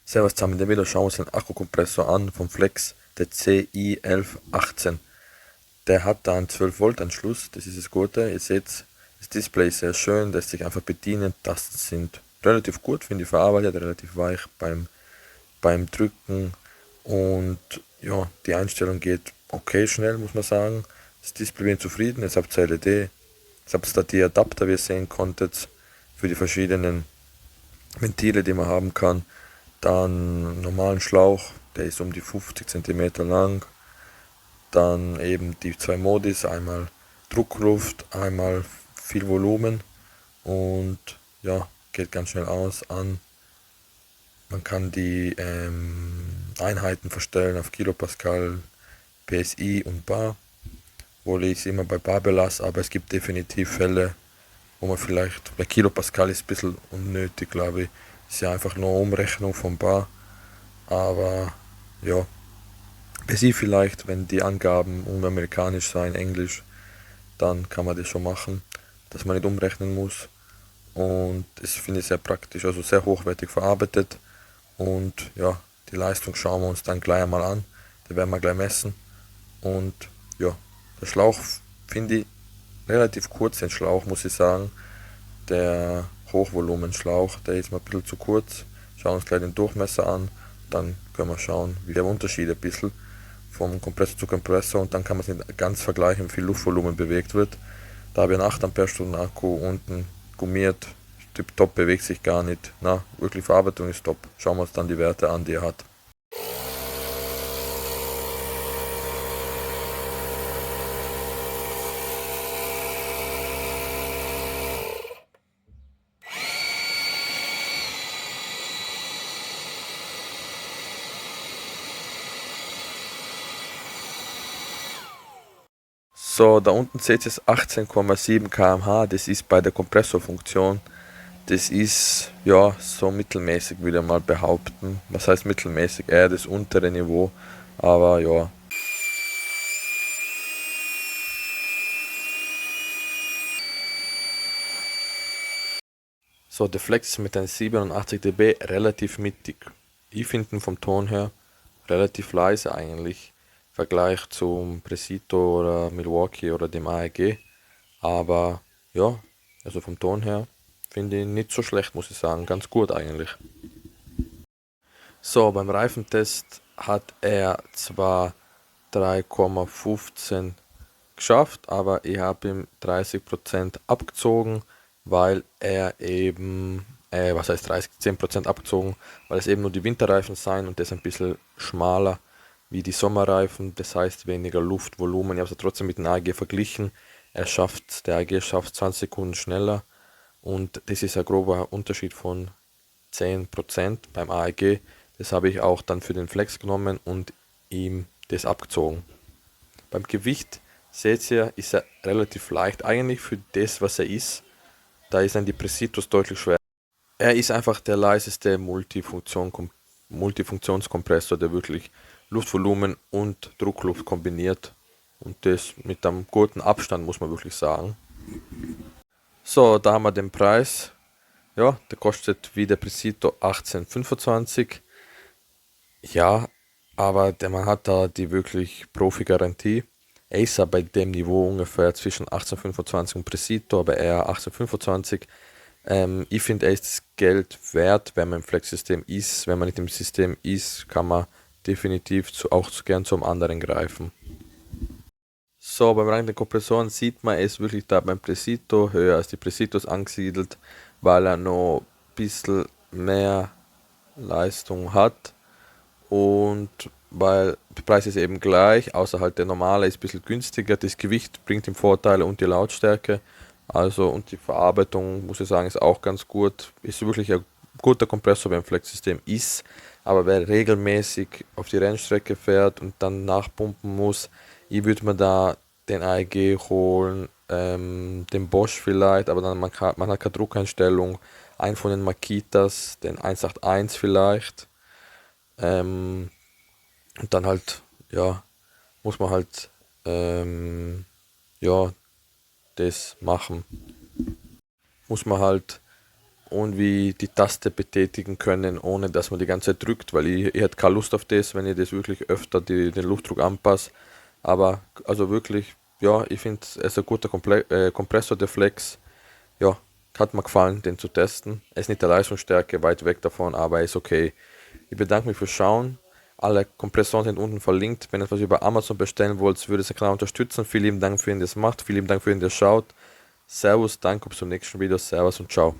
Servus zusammen, in dem Video schauen wir uns den Akkukompressor an vom Flex, der CI1118. Der hat da einen 12 Volt Anschluss, das ist das Gute. Ihr seht, das Display ist sehr schön, lässt sich einfach bedienen. Tasten sind relativ gut, finde ich verarbeitet, relativ weich beim Drücken. Und ja, die Einstellung geht okay schnell, muss man sagen. Das Display bin ich zufrieden, jetzt habt ihr LED, jetzt habt ihr da die Adapter, wie ihr sehen konntet, für die verschiedenen Ventile, die man haben kann. Dann einen normalen Schlauch, der ist um die 50 cm lang. Dann eben die zwei Modis, einmal Druckluft, einmal viel Volumen und ja, geht ganz schnell an. Man kann die Einheiten verstellen auf Kilopascal, PSI und Bar, obwohl ich es immer bei Bar belasse, aber es gibt definitiv Fälle, wo man vielleicht, bei Kilopascal ist ein bisschen unnötig, glaube ich, ist ja einfach nur Umrechnung von Bar, aber ja, PSI vielleicht, wenn die Angaben unamerikanisch sein, Englisch, dann kann man das schon machen, dass man nicht umrechnen muss. Und das finde ich sehr praktisch, also sehr hochwertig verarbeitet. Und ja, die Leistung schauen wir uns dann gleich einmal an. Die werden wir gleich messen. Und ja, der Schlauch finde ich relativ kurz, den Schlauch muss ich sagen. Der Hochvolumenschlauch, der ist mir ein bisschen zu kurz. Schauen wir uns gleich den Durchmesser an. Dann können wir schauen, wie der Unterschied ein bisschen vom Kompressor zu Kompressor, und dann kann man es nicht ganz vergleichen, wie viel Luftvolumen bewegt wird. Da habe ich einen 8 Ampere Akku unten gummiert, tipptopp, bewegt sich gar nicht. Na, wirklich Verarbeitung ist top. Schauen wir uns dann die Werte an, die er hat. So, da unten seht ihr es 18,7 km/h, das ist bei der Kompressorfunktion. Das ist ja so mittelmäßig, würde ich mal behaupten. Was heißt mittelmäßig? Eher das untere Niveau, aber ja. So, der Flex ist mit einem 87 dB relativ mittig. Ich finde ihn vom Ton her relativ leise eigentlich, im Vergleich zum Presito oder Milwaukee oder dem AEG. Aber ja, also vom Ton her finde ich ihn nicht so schlecht, muss ich sagen. Ganz gut eigentlich. So, beim Reifentest hat er zwar 3,15 geschafft, aber ich habe ihm 30% abgezogen, weil er eben, was heißt 30, 10% abgezogen, weil es eben nur die Winterreifen sein und das ein bisschen schmaler wie die Sommerreifen, das heißt weniger Luftvolumen. Ich habe es trotzdem mit dem AEG verglichen. Der AEG schafft 20 Sekunden schneller, und das ist ein grober Unterschied von 10% beim AEG. Das habe ich auch dann für den Flex genommen und ihm das abgezogen. Beim Gewicht, seht ihr, ist er relativ leicht eigentlich für das, was er ist. Da ist ein die Presitos deutlich schwer. Er ist einfach der leiseste Multifunktionskompressor, der wirklich Luftvolumen und Druckluft kombiniert. Und das mit einem guten Abstand, muss man wirklich sagen. So, da haben wir den Preis. Ja, der kostet wie der Presito 18,25. Ja, aber man hat da die wirklich Profi-Garantie. Acer bei dem Niveau ungefähr zwischen 18,25 und Presito, aber eher 18,25. Ich finde, er ist das Geld wert, wenn man im Flex-System ist. Wenn man nicht im System ist, kann man definitiv gern zum anderen greifen. So, beim Rang der Kompressoren sieht man es wirklich da beim Presito höher als die Presitos angesiedelt, weil er noch ein bisschen mehr Leistung hat. Und weil der Preis ist eben gleich, außer halt der normale ist ein bisschen günstiger, das Gewicht bringt ihm Vorteile und die Lautstärke, also und die Verarbeitung, muss ich sagen, ist auch ganz gut. Ist wirklich ein guter Kompressor beim Flex-System ist, aber wer regelmäßig auf die Rennstrecke fährt und dann nachpumpen muss, ich würde mir da den AEG holen, den Bosch vielleicht, aber dann man hat keine Druckeinstellung, einen von den Makitas, den 181 vielleicht. Ähm, und dann halt, ja, muss man halt, ja, das machen. Muss man halt irgendwie die Taste betätigen können, ohne dass man die ganze Zeit drückt, weil ich hätte keine Lust auf das, wenn ich das wirklich öfter den Luftdruck anpasse. Aber also wirklich, ja, ich finde es ist ein guter Kompressor, der Flex. Ja, hat mir gefallen, den zu testen. Er ist nicht der Leistungsstärke, weit weg davon, aber er ist okay. Ich bedanke mich fürs Schauen. Alle Kompressoren sind unten verlinkt. Wenn ihr etwas über Amazon bestellen wollt, würde ich es klar unterstützen. Vielen lieben Dank für ihn, der das macht. Vielen lieben Dank für ihn, der schaut. Servus, danke, bis zum nächsten Video. Servus und ciao.